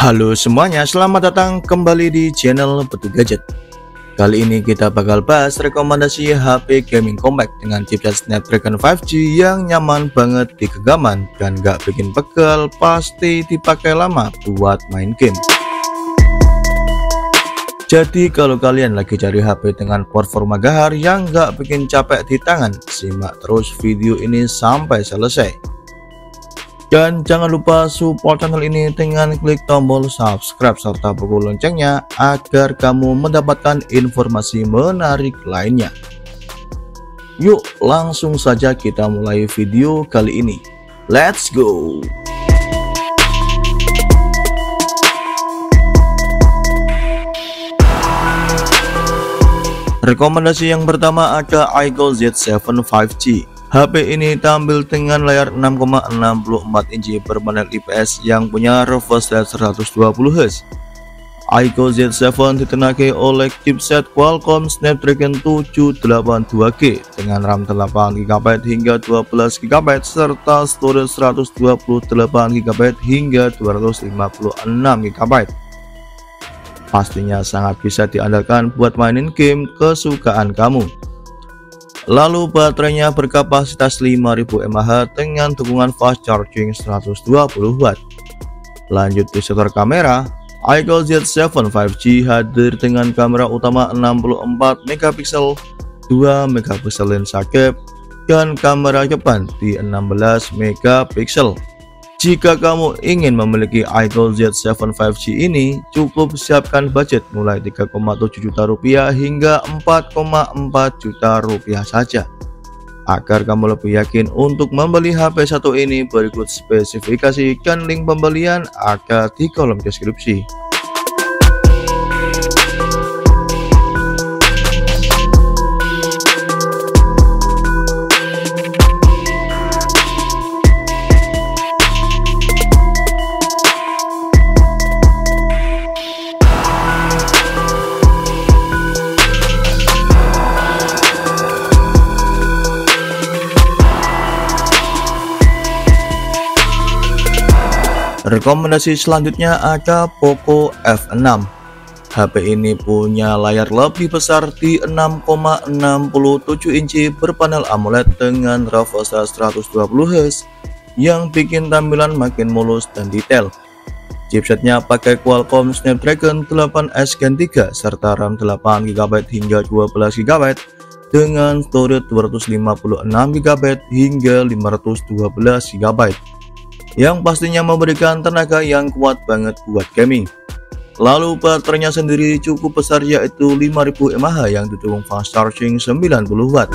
Halo semuanya, selamat datang kembali di channel Petu Gadget. Kali ini kita bakal bahas rekomendasi HP gaming compact dengan chipset Snapdragon 5G yang nyaman banget di genggaman dan gak bikin pegel, pasti dipakai lama buat main game. Jadi kalau kalian lagi cari HP dengan performa gahar yang gak bikin capek di tangan, simak terus video ini sampai selesai. Dan jangan lupa support channel ini dengan klik tombol subscribe serta pukul loncengnya agar kamu mendapatkan informasi menarik lainnya. Yuk langsung saja kita mulai video kali ini. Let's go! Rekomendasi yang pertama ada iQOO Z7 5G. HP ini tampil dengan layar 6,64 inci berpanel IPS yang punya refresh rate 120Hz. iQOO Z7 ditenagai oleh chipset Qualcomm Snapdragon 782G dengan RAM 8GB hingga 12GB serta storage 128GB hingga 256GB. Pastinya sangat bisa diandalkan buat mainin game kesukaan kamu. Lalu baterainya berkapasitas 5000 mAh dengan dukungan fast charging 120W. Lanjut di sektor kamera, iQOO Z7 5G hadir dengan kamera utama 64MP, 2MP lensa gap, dan kamera depan di 16MP. Jika kamu ingin memiliki iQOO Z7 5G ini, cukup siapkan budget mulai 3,7 juta rupiah hingga 4,4 juta rupiah saja. Agar kamu lebih yakin untuk membeli HP satu ini, berikut spesifikasi dan link pembelian ada di kolom deskripsi. Rekomendasi selanjutnya ada Poco F6. HP ini punya layar lebih besar di 6,67 inci berpanel AMOLED dengan refresh rate 120Hz yang bikin tampilan makin mulus dan detail. Chipsetnya pakai Qualcomm Snapdragon 8S Gen 3 serta RAM 8GB hingga 12GB dengan storage 256GB hingga 512GB. Yang pastinya memberikan tenaga yang kuat banget buat gaming. Lalu baterainya sendiri cukup besar yaitu 5000 mAh yang didukung fast charging 90W.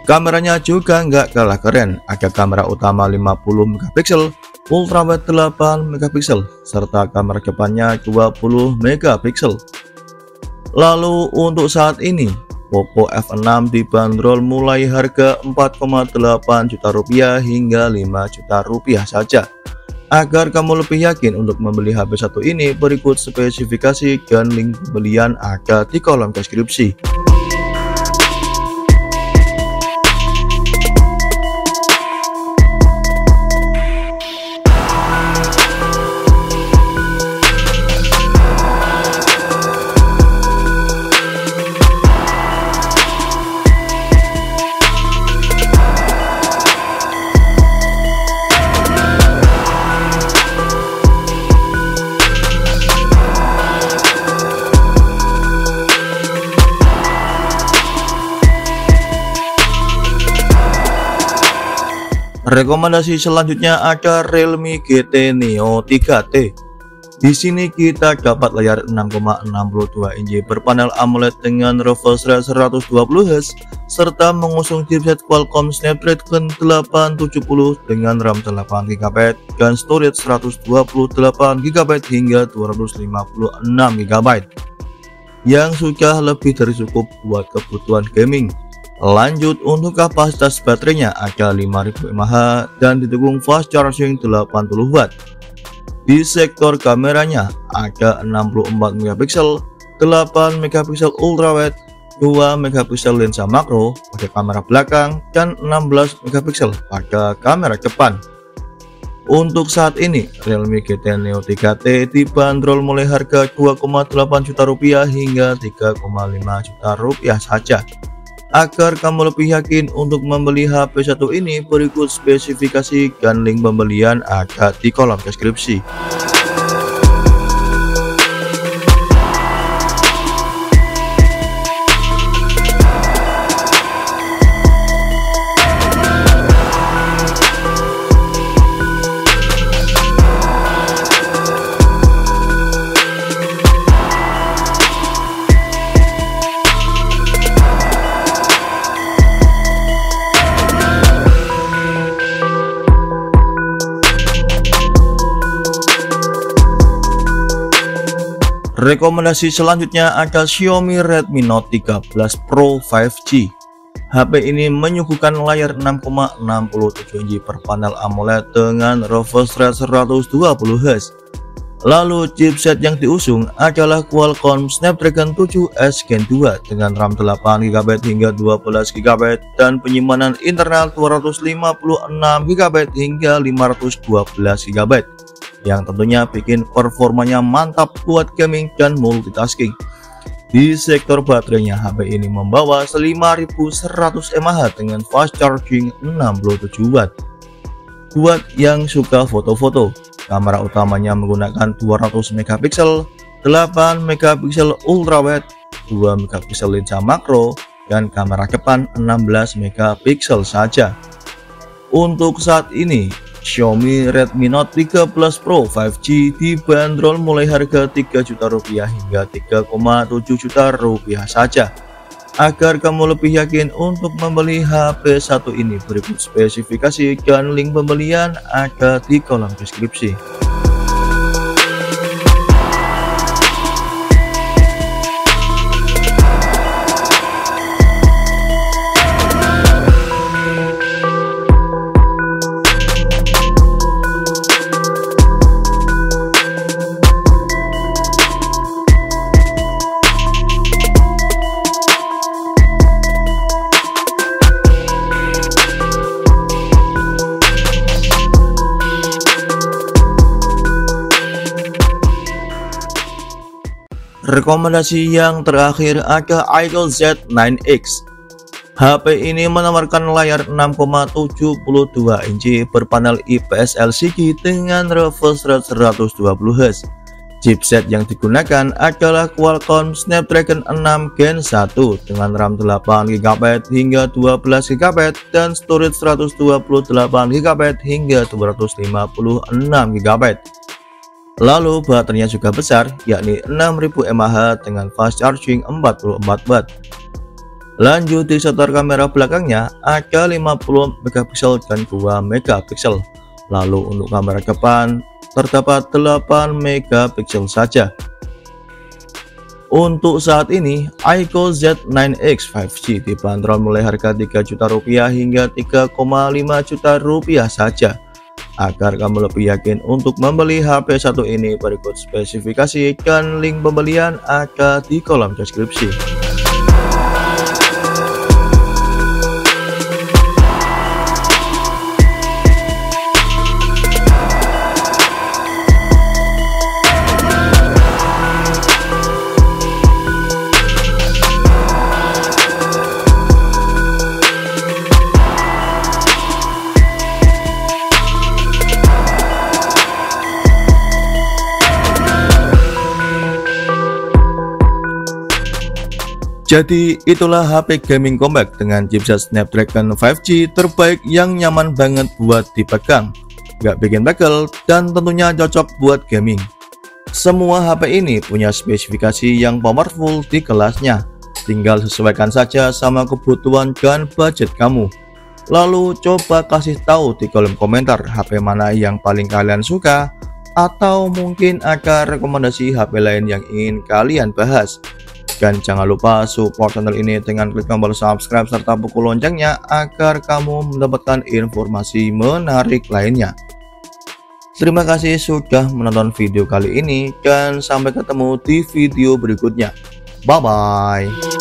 Kameranya juga nggak kalah keren, ada kamera utama 50MP, ultrawide 8MP, serta kamera depannya 20MP. Lalu untuk saat ini Poco F6 dibanderol mulai harga 4,8 juta rupiah hingga 5 juta rupiah saja. Agar kamu lebih yakin untuk membeli HP satu ini, berikut spesifikasi dan link pembelian ada di kolom deskripsi. Rekomendasi selanjutnya ada Realme GT Neo 3T. Di sini kita dapat layar 6,62 inci berpanel AMOLED dengan refresh rate 120Hz serta mengusung chipset Qualcomm Snapdragon 870 dengan RAM 8GB dan storage 128GB hingga 256GB yang sudah lebih dari cukup buat kebutuhan gaming. Lanjut untuk kapasitas baterainya ada 5000 mAh dan didukung fast charging 80W. Di sektor kameranya ada 64MP, 8MP ultrawide, 2MP lensa makro pada kamera belakang dan 16MP pada kamera depan. Untuk saat ini, Realme GT Neo 3T dibanderol mulai harga 2,8 juta rupiah hingga 3,5 juta rupiah saja. Agar kamu lebih yakin untuk membeli HP satu ini, berikut spesifikasi dan link pembelian ada di kolom deskripsi. Rekomendasi selanjutnya ada Xiaomi Redmi Note 13 Pro 5G. HP ini menyuguhkan layar 6,67 inci per panel AMOLED dengan refresh rate 120Hz. Lalu chipset yang diusung adalah Qualcomm Snapdragon 7S Gen 2 dengan RAM 8GB hingga 12GB dan penyimpanan internal 256GB hingga 512GB. Yang tentunya bikin performanya mantap buat gaming dan multitasking. Di sektor baterainya, HP ini membawa 5100 mAh dengan fast charging 67 Watt. Buat yang suka foto-foto, kamera utamanya menggunakan 200 megapiksel, 8 megapiksel ultrawide, 2 megapiksel lensa makro, dan kamera depan 16 megapiksel saja. Untuk saat ini, Xiaomi Redmi Note 13 Pro 5G dibanderol mulai harga 3 juta rupiah hingga 3,7 juta rupiah saja. Agar kamu lebih yakin untuk membeli HP satu ini, berikut spesifikasi dan link pembelian ada di kolom deskripsi. Rekomendasi yang terakhir ada Idol Z9X. HP ini menawarkan layar 6,72 inci berpanel IPS LCD dengan refresh rate 120Hz. Chipset yang digunakan adalah Qualcomm Snapdragon 6 Gen 1 dengan RAM 8GB hingga 12GB dan storage 128GB hingga 256GB. Lalu baterainya juga besar, yakni 6000 mAh dengan fast charging 44 Watt. Lanjut di setor kamera belakangnya ada 50 megapiksel dan 2 megapiksel. Lalu untuk kamera depan terdapat 8 megapiksel saja. Untuk saat ini, iQOO Z9X 5G dibanderol mulai harga 3 juta rupiah hingga 3,5 juta rupiah saja. Agar kamu lebih yakin untuk membeli HP satu ini, berikut spesifikasi dan link pembelian ada di kolom deskripsi. Jadi itulah HP gaming compact dengan chipset Snapdragon 5G terbaik yang nyaman banget buat dipegang, gak bikin pegel, dan tentunya cocok buat gaming. Semua HP ini punya spesifikasi yang powerful di kelasnya, tinggal sesuaikan saja sama kebutuhan dan budget kamu. Lalu coba kasih tahu di kolom komentar HP mana yang paling kalian suka, atau mungkin ada rekomendasi HP lain yang ingin kalian bahas. Dan jangan lupa support channel ini dengan klik tombol subscribe serta pukul loncengnya agar kamu mendapatkan informasi menarik lainnya. Terima kasih sudah menonton video kali ini dan sampai ketemu di video berikutnya. Bye bye.